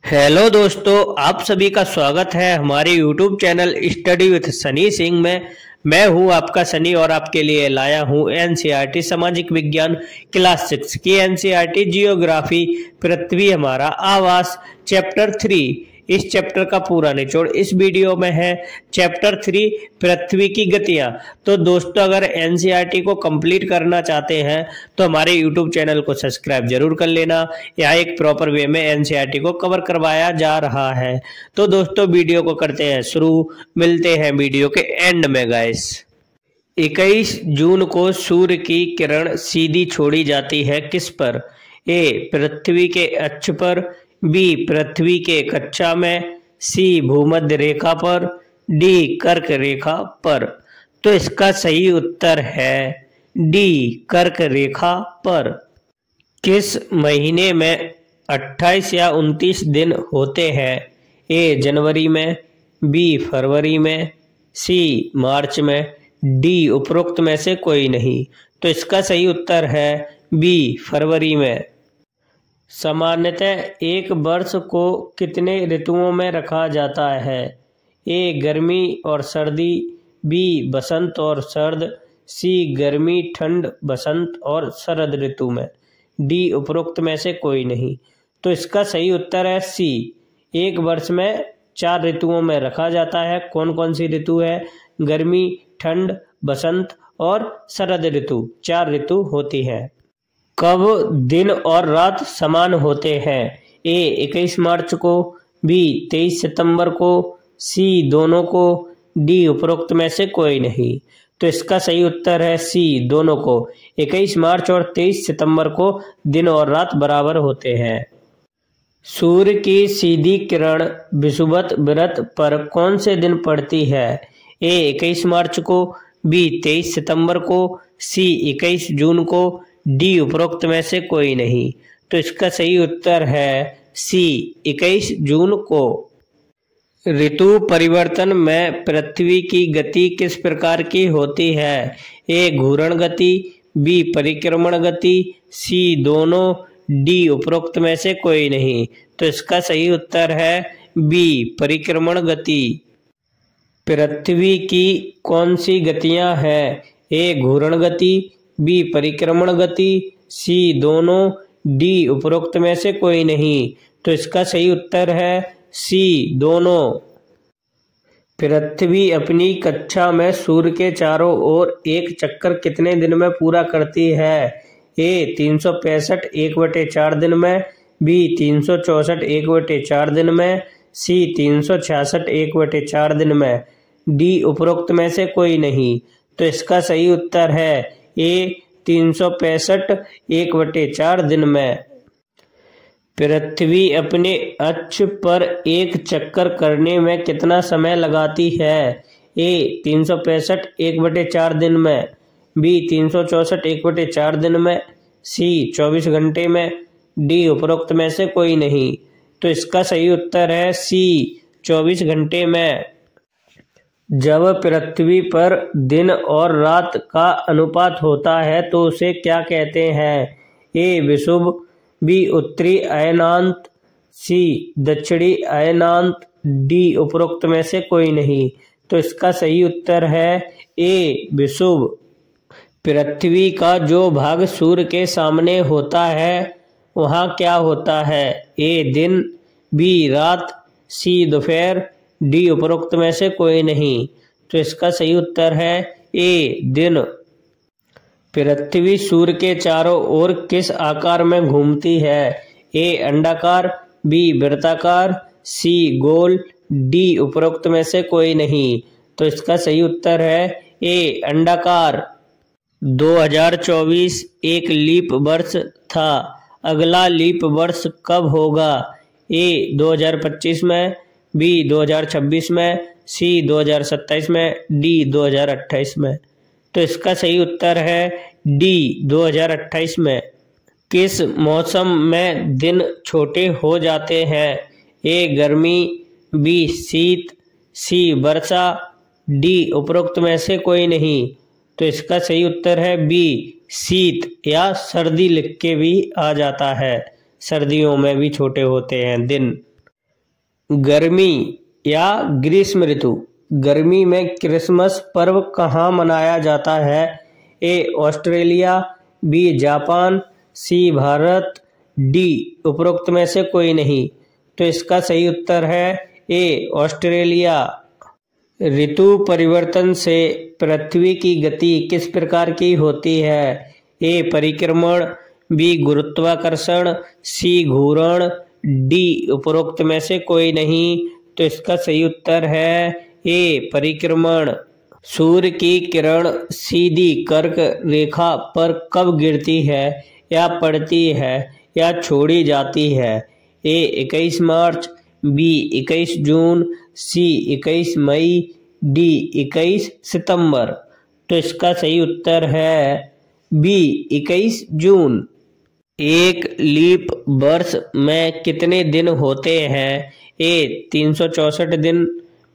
Hello दोस्तों, आप सभी का स्वागत है हमारे YouTube channel study with Sunny Singh में। मैं हूं आपका सनी और आपके लिए लाया हूं एनसीईआरटी सामाजिक विज्ञान क्लास 6 की एनसीईआरटी जियोग्राफी पृथ्वी हमारा आवास चैप्टर 3। इस चैप्टर का पूरा निचोड़ इस वीडियो में है। चैप्टर 3 पृथ्वी की गतियां। तो दोस्तों, अगर एनसीईआरटी को कंप्लीट करना चाहते हैं तो हमारे यूट्यूब चैनल को सब्सक्राइब जरूर कर लेना। यहाँ एक प्रॉपर वे में एनसीईआरटी को कवर करवाया जा रहा है। तो दोस्तों, वीडियो को करते हैं शुरू। मिलते हैं वीडियो के एंड में गाइस। 21 जून को सूर्य की किरण सीधी छोड़ी जाती है किस पर? ए पृथ्वी के अक्ष पर, बी पृथ्वी के कक्षा में, सी भूमध्य रेखा पर, डी कर्क रेखा पर। तो इसका सही उत्तर है डी कर्क रेखा पर। किस महीने में 28 या 29 दिन होते हैं? ए जनवरी में, बी फरवरी में, सी मार्च में, डी उपरोक्त में से कोई नहीं। तो इसका सही उत्तर है बी फरवरी में। सामान्यतः एक वर्ष को कितने ऋतुओं में रखा जाता है? ए गर्मी और सर्दी, बी बसंत और शरद, सी गर्मी ठंड बसंत और शरद ऋतु में, डी उपरोक्त में से कोई नहीं। तो इसका सही उत्तर है सी। एक वर्ष में 4 ऋतुओं में रखा जाता है। कौन कौन सी ऋतु है? गर्मी, ठंड, बसंत और शरद ऋतु, 4 ऋतु होती है। कब दिन और रात समान होते हैं? ए 21 मार्च को, बी 23 सितंबर को, सी दोनों को, डी उपरोक्त में से कोई नहीं। तो इसका सही उत्तर है सी दोनों को। 21 मार्च और 23 सितंबर को दिन और रात बराबर होते हैं। सूर्य की सीधी किरण विषुवत वृत्त पर कौन से दिन पड़ती है? ए 21 मार्च को, बी 23 सितंबर को, सी 21 जून को, डी उपरोक्त में से कोई नहीं। तो इसका सही उत्तर है सी 21 जून को। ऋतु परिवर्तन में पृथ्वी की गति किस प्रकार की होती है? ए घूर्ण गति, बी परिक्रमण गति, सी दोनों, डी उपरोक्त में से कोई नहीं। तो इसका सही उत्तर है बी परिक्रमण गति। पृथ्वी की कौन सी गतियां हैं? ए घूर्ण गति, बी परिक्रमण गति, सी दोनों, डी उपरोक्त में से कोई नहीं। तो इसका सही उत्तर है सी दोनों। पृथ्वी अपनी कक्षा में सूर्य के चारों ओर एक चक्कर कितने दिन में पूरा करती है? ए 365 1/4 दिन में, बी 364 1/4 दिन में, सी 366 1/4 दिन में, डी उपरोक्त में से कोई नहीं। तो इसका सही उत्तर है ए 365 1/4 दिन में। पृथ्वी अपने अक्ष पर एक चक्कर करने में कितना समय लगाती है? ए 365 1/4 दिन में, बी 364 1/4 दिन में, सी 24 घंटे में, डी उपरोक्त में से कोई नहीं। तो इसका सही उत्तर है सी 24 घंटे में। जब पृथ्वी पर दिन और रात का अनुपात होता है तो उसे क्या कहते हैं? ए विषुव, बी उत्तरी अयनांत, सी दक्षिणी अयनांत, डी उपरोक्त में से कोई नहीं। तो इसका सही उत्तर है ए विषुव। पृथ्वी का जो भाग सूर्य के सामने होता है वहाँ क्या होता है? ए दिन, बी रात, सी दोपहर, डी उपरोक्त में से कोई नहीं। तो इसका सही उत्तर है ए दिन। पृथ्वी सूर्य के चारों ओर किस आकार में घूमती है? ए अंडाकार, बी वृत्ताकार, सी गोल, डी उपरोक्त में से कोई नहीं। तो इसका सही उत्तर है ए अंडाकार। 2024 एक लीप वर्ष था। अगला लीप वर्ष कब होगा? ए 2025 में, बी 2026 में, सी 2027 में, डी 2028 में। तो इसका सही उत्तर है डी 2028 में। किस मौसम में दिन छोटे हो जाते हैं? ए गर्मी, बी शीत, सी वर्षा, डी उपरोक्त में से कोई नहीं। तो इसका सही उत्तर है बी शीत या सर्दी लिख के भी आ जाता है। सर्दियों में भी छोटे होते हैं दिन। गर्मी या ग्रीष्म ऋतु। गर्मी में क्रिसमस पर्व कहाँ मनाया जाता है? A Australia, B Japan, C Bharat, D उपरोक्त में से कोई नहीं। तो इसका सही उत्तर है ए ऑस्ट्रेलिया। ऋतु परिवर्तन से पृथ्वी की गति किस प्रकार की होती है? ए परिक्रमण, बी गुरुत्वाकर्षण, सी घूर्ण, डी उपरोक्त में से कोई नहीं। तो इसका सही उत्तर है ए परिक्रमण। सूर्य की किरण सीधी कर्क रेखा पर कब गिरती है या पड़ती है या छोड़ी जाती है? ए 21 मार्च, बी 21 जून, सी 21 मई, डी 21 सितंबर। तो इसका सही उत्तर है बी 21 जून। एक लीप वर्ष में कितने दिन होते हैं? ए 364 दिन,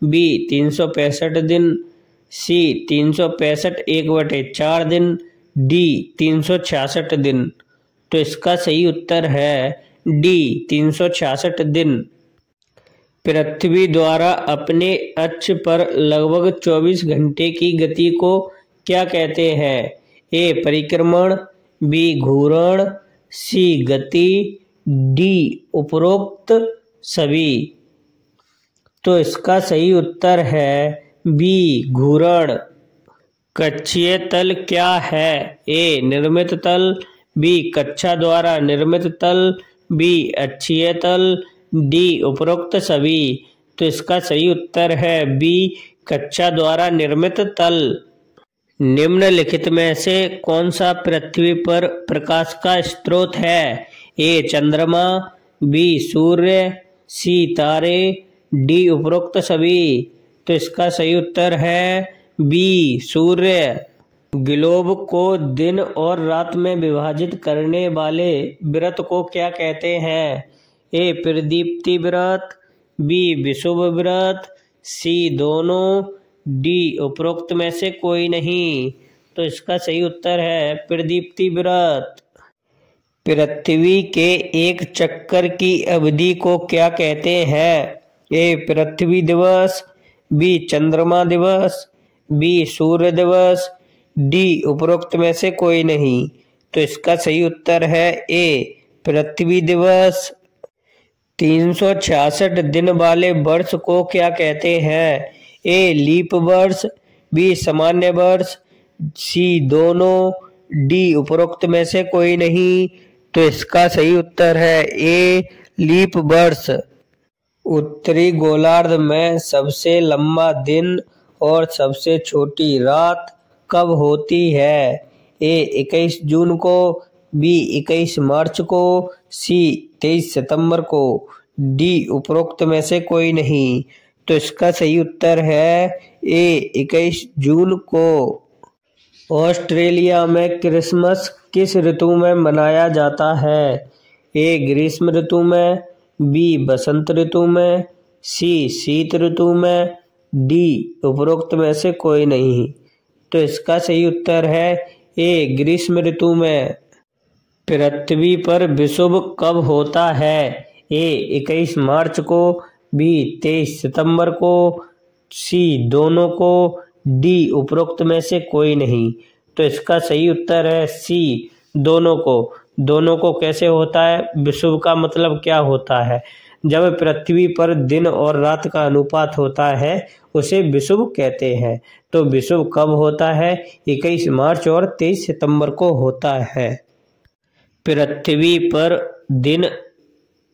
बी 365 दिन, सी 365 1/4 दिन, डी 366 दिन। तो इसका सही उत्तर है डी 366 दिन। पृथ्वी द्वारा अपने अक्ष पर लगभग 24 घंटे की गति को क्या कहते हैं? ए परिक्रमण, बी घूर्ण, सी गति, डी उपरोक्त सभी। तो इसका सही उत्तर है बी घूर्ण। कक्षीय तल क्या है? ए निर्मित तल, बी कक्षा द्वारा निर्मित तल, बी अक्षीय तल, डी उपरोक्त सभी। तो इसका सही उत्तर है बी कक्षा द्वारा निर्मित तल। निम्नलिखित में से कौन सा पृथ्वी पर प्रकाश का स्रोत है? ए चंद्रमा, बी सूर्य, सी तारे, डी उपरोक्त सभी। तो इसका सही उत्तर है बी सूर्य। ग्लोब को दिन और रात में विभाजित करने वाले व्रत को क्या कहते हैं? ए प्रदीप्ति व्रत, बी विषुव व्रत, सी दोनों, डी उपरोक्त में से कोई नहीं। तो इसका सही उत्तर है प्रदीप्ति व्रत। पृथ्वी के एक चक्कर की अवधि को क्या कहते हैं? ए पृथ्वी दिवस, बी चंद्रमा दिवस, बी सूर्य दिवस, डी उपरोक्त में से कोई नहीं। तो इसका सही उत्तर है ए पृथ्वी दिवस। 366 दिन वाले वर्ष को क्या कहते हैं? ए लीप वर्ष, बी सामान्य वर्ष, सी दोनों, डी उपरोक्त में से कोई नहीं। तो इसका सही उत्तर है ए लीप वर्ष। उत्तरी गोलार्ध में सबसे लंबा दिन और सबसे छोटी रात कब होती है? ए 21 जून को, बी 21 मार्च को, सी 23 सितंबर को, डी उपरोक्त में से कोई नहीं। तो इसका सही उत्तर है ए 21 जून को। ऑस्ट्रेलिया में क्रिसमस किस ऋतु में मनाया जाता है? ए ग्रीष्म ऋतु में, बी बसंत ऋतु में, सी शीत ऋतु में, डी उपरोक्त में से कोई नहीं। तो इसका सही उत्तर है ए ग्रीष्म ऋतु में। पृथ्वी पर विषुव कब होता है? ए 21 मार्च को, बी 23 सितंबर को, सी दोनों को, डी उपरोक्त में से कोई नहीं। तो इसका सही उत्तर है सी दोनों को। दोनों को कैसे होता है? विषुव का मतलब क्या होता है? जब पृथ्वी पर दिन और रात का अनुपात होता है उसे विषुव कहते हैं। तो विषुव कब होता है? 21 मार्च और 23 सितंबर को होता है। पृथ्वी पर दिन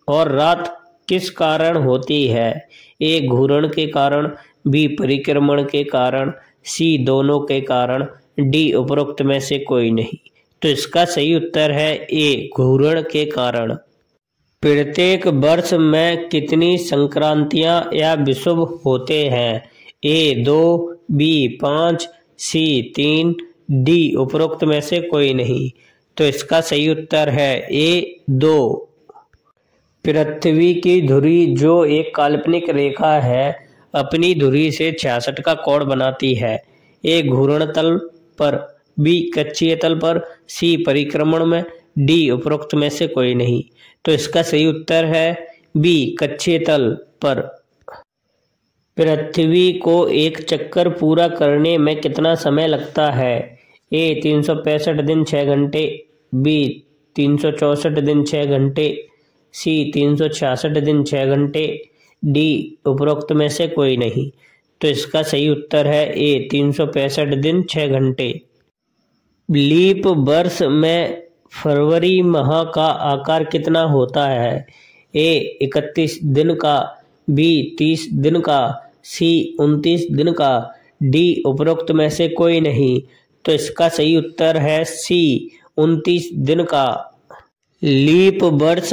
और रात किस कारण होती है? ए घूर्ण के कारण, बी परिक्रमण के कारण, सी दोनों के कारण, डी उपरोक्त में से कोई नहीं। तो इसका सही उत्तर है ए घूर्ण के कारण। प्रत्येक वर्ष में कितनी संक्रांतियां या विषुव होते हैं? ए 2, बी 5, सी 3, डी उपरोक्त में से कोई नहीं। तो इसका सही उत्तर है ए 2। पृथ्वी की धुरी जो एक काल्पनिक रेखा है अपनी धुरी से 66 का कोण बनाती है। ए घूर्ण तल पर, बी कक्षीय तल पर, सी परिक्रमण में, डी उपरोक्त में से कोई नहीं। तो इसका सही उत्तर है बी कच्चे तल पर। पृथ्वी को एक चक्कर पूरा करने में कितना समय लगता है? ए 365 दिन 6 घंटे, बी 364 दिन 6 घंटे, सी 366 दिन 6 घंटे, डी उपरोक्त में से कोई नहीं। तो इसका सही उत्तर है ए 365 दिन 6 घंटे। लीप वर्ष में फरवरी माह का आकार कितना होता है? ए 31 दिन का, बी 30 दिन का, सी 29 दिन का, डी उपरोक्त में से कोई नहीं। तो इसका सही उत्तर है सी 29 दिन का। लीप वर्ष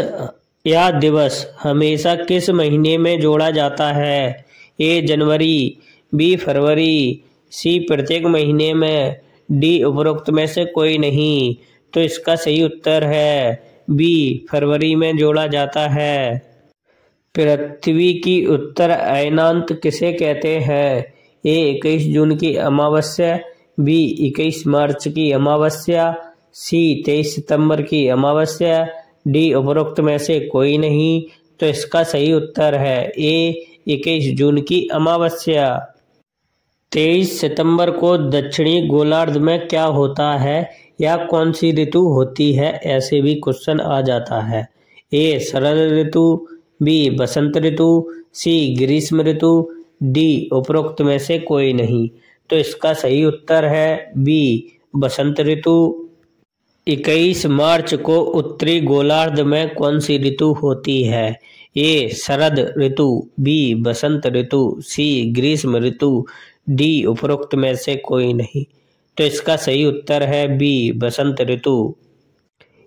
या दिवस हमेशा किस महीने में जोड़ा जाता है? ए जनवरी, बी फरवरी, सी प्रत्येक महीने में, डी उपरोक्त में से कोई नहीं। तो इसका सही उत्तर है बी फरवरी में जोड़ा जाता है। पृथ्वी की उत्तर अयनांत किसे कहते हैं? ए 21 जून की अमावस्या, बी 21 मार्च की अमावस्या, सी 23 सितंबर की अमावस्या, डी उपरोक्त में से कोई नहीं। तो इसका सही उत्तर है ए 21 जून की अमावस्या। 23 सितंबर को दक्षिणी गोलार्ध में क्या होता है या कौन सी ऋतु होती है? ऐसे भी क्वेश्चन आ जाता है। ए शरद ऋतु, बी बसंत ऋतु, सी ग्रीष्म ऋतु, डी उपरोक्त में से कोई नहीं। तो इसका सही उत्तर है बी बसंत ऋतु। 21 मार्च को उत्तरी गोलार्ध में कौन सी ऋतु होती है? ए शरद ऋतु, बी बसंत ऋतु, सी ग्रीष्म ऋतु, डी उपरोक्त में से कोई नहीं। तो इसका सही उत्तर है बी बसंत ऋतु।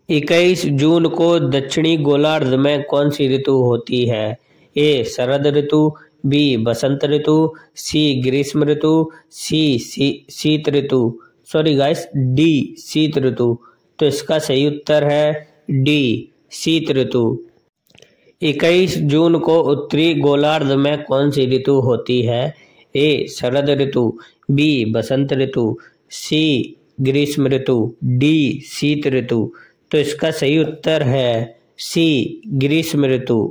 21 जून को दक्षिणी गोलार्ध में कौन सी ऋतु होती है? ए शरद ऋतु, बी बसंत ऋतु, सी ग्रीष्म ऋतु, सी शीत ऋतु, सॉरी गाइस, डी शीत ऋतु। तो इसका सही उत्तर है डी शीत ऋतु। 21 जून को उत्तरी गोलार्ध में कौन सी ऋतु होती है? ए शरद ऋतु, बी बसंत ऋतु, सी ग्रीष्म ऋतु, डी शीत ऋतु। तो इसका सही उत्तर है सी ग्रीष्म ऋतु।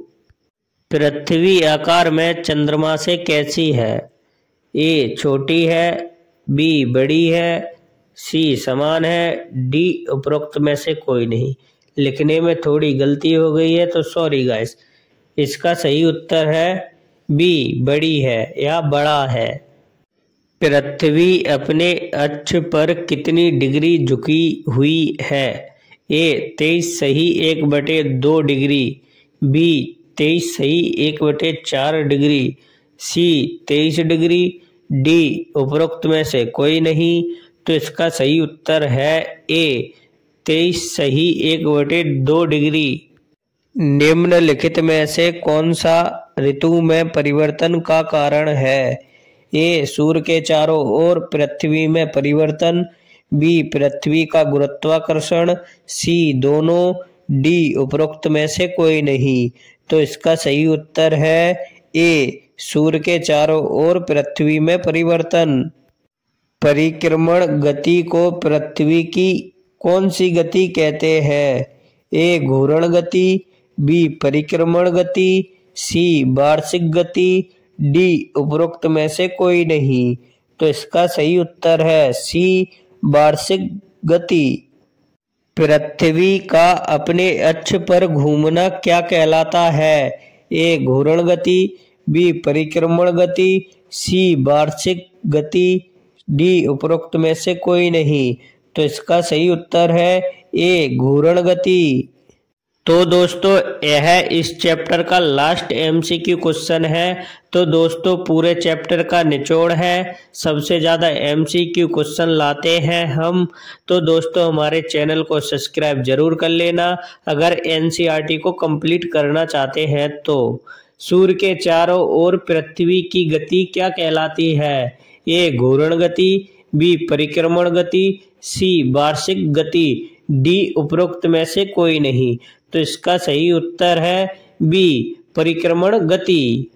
पृथ्वी आकार में चंद्रमा से कैसी है? ए छोटी है, बी बड़ी है, सी समान है, डी उपरोक्त में से कोई नहीं। लिखने में थोड़ी गलती हो गई है तो सॉरी गाइस। इसका सही उत्तर है बी बड़ी है या बड़ा है। पृथ्वी अपने अक्ष पर कितनी डिग्री झुकी हुई है? ए 23 सही 1/2 डिग्री, बी 23 सही 1/4 डिग्री, सी 23 डिग्री, डी उपरोक्त में से कोई नहीं। तो इसका सही उत्तर है ए 23 सही 1/2 डिग्री। निम्नलिखित में से कौन सा ऋतु में परिवर्तन का कारण है? ए सूर्य के चारों ओर पृथ्वी में परिवर्तन, बी पृथ्वी का गुरुत्वाकर्षण, सी दोनों, डी उपरोक्त में से कोई नहीं। तो इसका सही उत्तर है ए सूर्य के चारों ओर पृथ्वी में परिवर्तन। परिक्रमण गति को पृथ्वी की कौन सी गति कहते हैं? ए घूर्ण गति, बी परिक्रमण गति, सी वार्षिक गति, डी उपरोक्त में से कोई नहीं। तो इसका सही उत्तर है सी वार्षिक गति। पृथ्वी का अपने अक्ष पर घूमना क्या कहलाता है? ए घूर्ण गति, बी परिक्रमण गति, सी वार्षिक गति, डी उपरोक्त में से कोई नहीं। तो इसका सही उत्तर है ए घूर्ण गति। तो दोस्तों यह इस चैप्टर का लास्ट एमसीक्यू क्वेश्चन है। तो दोस्तों पूरे चैप्टर का निचोड़ है, सबसे ज़्यादा एमसीक्यू क्वेश्चन लाते हैं हम। तो दोस्तों हमारे चैनल को सब्सक्राइब जरूर कर लेना अगर एनसीईआरटी को कंप्लीट करना चाहते हैं तो। सूर्य के चारों ओर पृथ्वी की गति क्या कहलाती है? ए घूर्ण गति, बी परिक्रमण गति, सी वार्षिक गति, डी उपरोक्त में से कोई नहीं। तो इसका सही उत्तर है बी परिक्रमण गति।